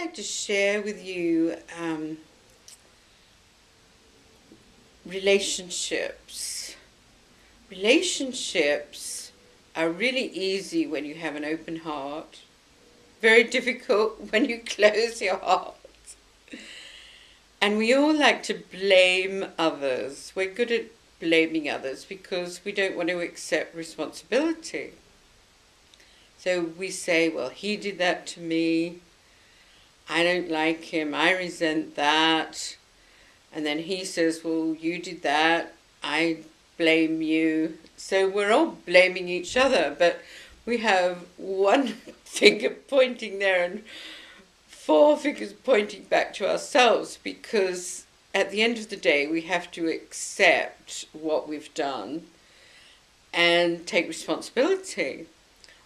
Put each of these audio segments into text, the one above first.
like to share with you relationships. Relationships are really easy when you have an open heart, very difficult when you close your heart. And we all like to blame others. We're good at blaming others because we don't want to accept responsibility. So we say, well, he did that to me, I don't like him, I resent that. And then he says, well, you did that, I blame you. So we're all blaming each other, but we have one finger pointing there and four fingers pointing back to ourselves, because at the end of the day we have to accept what we've done and take responsibility.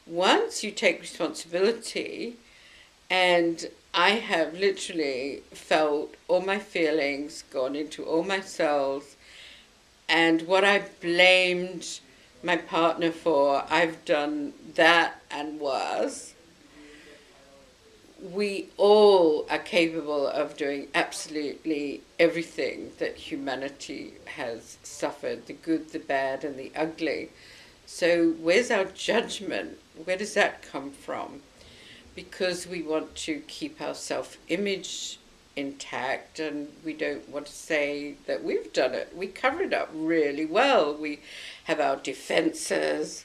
Once you take responsibility, and I have literally felt all my feelings, gone into all my cells, and what I blamed my partner for, I've done that and worse. We all are capable of doing absolutely everything that humanity has suffered, the good, the bad, and the ugly. So where's our judgment? Where does that come from? Because we want to keep our self-image intact, and we don't want to say that we've done it. We cover it up really well. We have our defenses.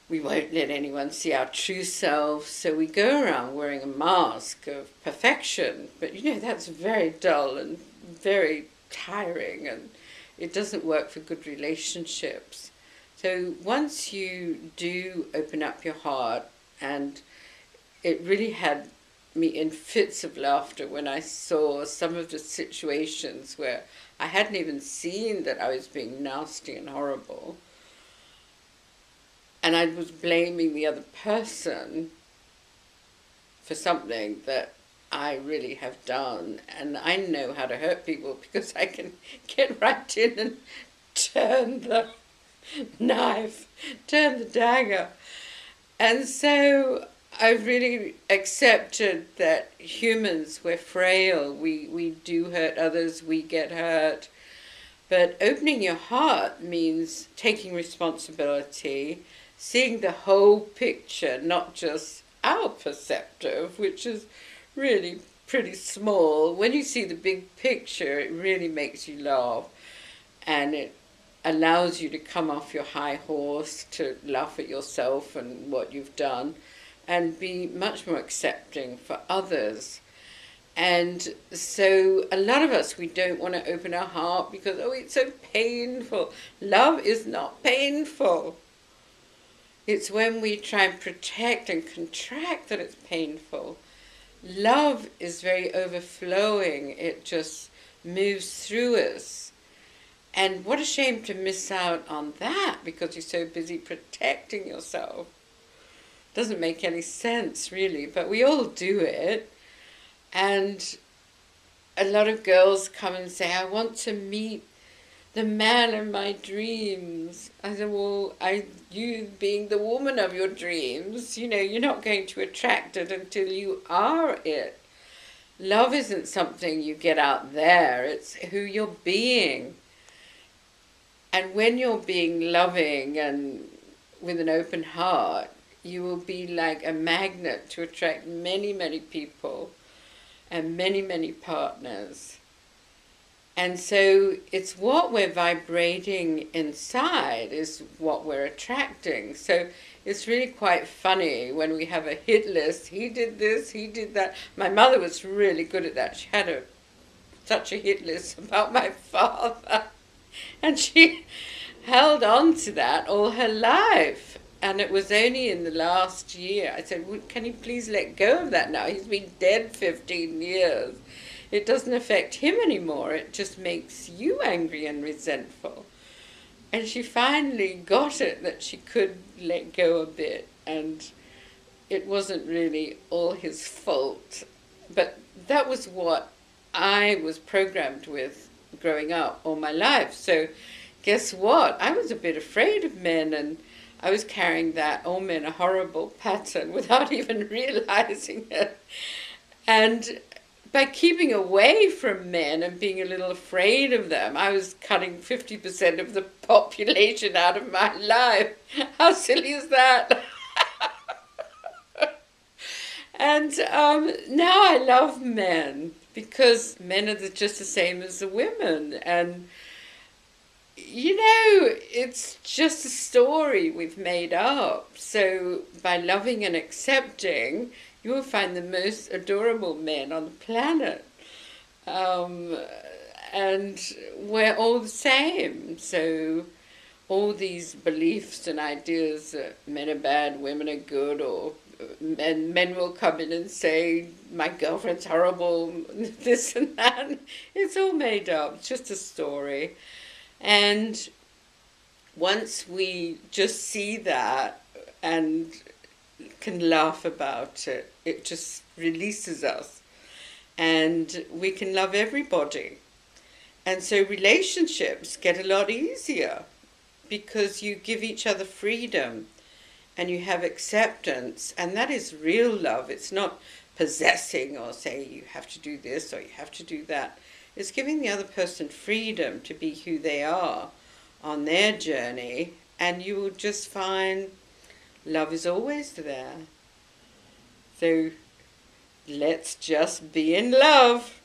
We won't let anyone see our true selves, so we go around wearing a mask of perfection. But you know, that's very dull and very tiring, and it doesn't work for good relationships. So once you do open up your heart, and it really had me in fits of laughter when I saw some of the situations where I hadn't even seen that I was being nasty and horrible, and I was blaming the other person for something that I really have done. And I know how to hurt people because I can get right in and turn the knife, turn the dagger. And so I've really accepted that humans, we're frail, we do hurt others, we get hurt. But opening your heart means taking responsibility, seeing the whole picture, not just our perceptive, which is really pretty small. When you see the big picture, it really makes you laugh, and it allows you to come off your high horse, to laugh at yourself and what you've done, and be much more accepting for others. And so a lot of us, we don't want to open our heart because, oh, it's so painful. Love is not painful. It's when we try and protect and contract that it's painful. Love is very overflowing. It just moves through us. And what a shame to miss out on that because you're so busy protecting yourself. Doesn't make any sense, really, but we all do it. And a lot of girls come and say, I want to meet the man of my dreams. I said, well, you being the woman of your dreams, you know, you're not going to attract it until you are it. Love isn't something you get out there, it's who you're being. And when you're being loving and with an open heart, you will be like a magnet to attract many, many people and many, many partners. And so it's what we're vibrating inside is what we're attracting. So it's really quite funny when we have a hit list. He did this, he did that. My mother was really good at that. She had such a hit list about my father. And she held on to that all her life. And it was only in the last year, I said, well, can you please let go of that now? He's been dead 15 years. It doesn't affect him anymore. It just makes you angry and resentful. And she finally got it that she could let go a bit. And it wasn't really all his fault. But that was what I was programmed with growing up all my life. So guess what? I was a bit afraid of men, and I was carrying that all men are horrible pattern without even realizing it. And by keeping away from men and being a little afraid of them, I was cutting 50% of the population out of my life. How silly is that? And now I love men because men are just the same as the women. And, you know, it's just a story we've made up. So by loving and accepting, you will find the most adorable men on the planet. And we're all the same. So all these beliefs and ideas that men are bad, women are good, or men will come in and say, my girlfriend's horrible, this and that. It's all made up. It's just a story. And once we just see that and can laugh about it, it just releases us. And we can love everybody. And so relationships get a lot easier because you give each other freedom and you have acceptance, and that is real love. It's not possessing or saying you have to do this or you have to do that. It's giving the other person freedom to be who they are on their journey, and you will just find love is always there. So let's just be in love.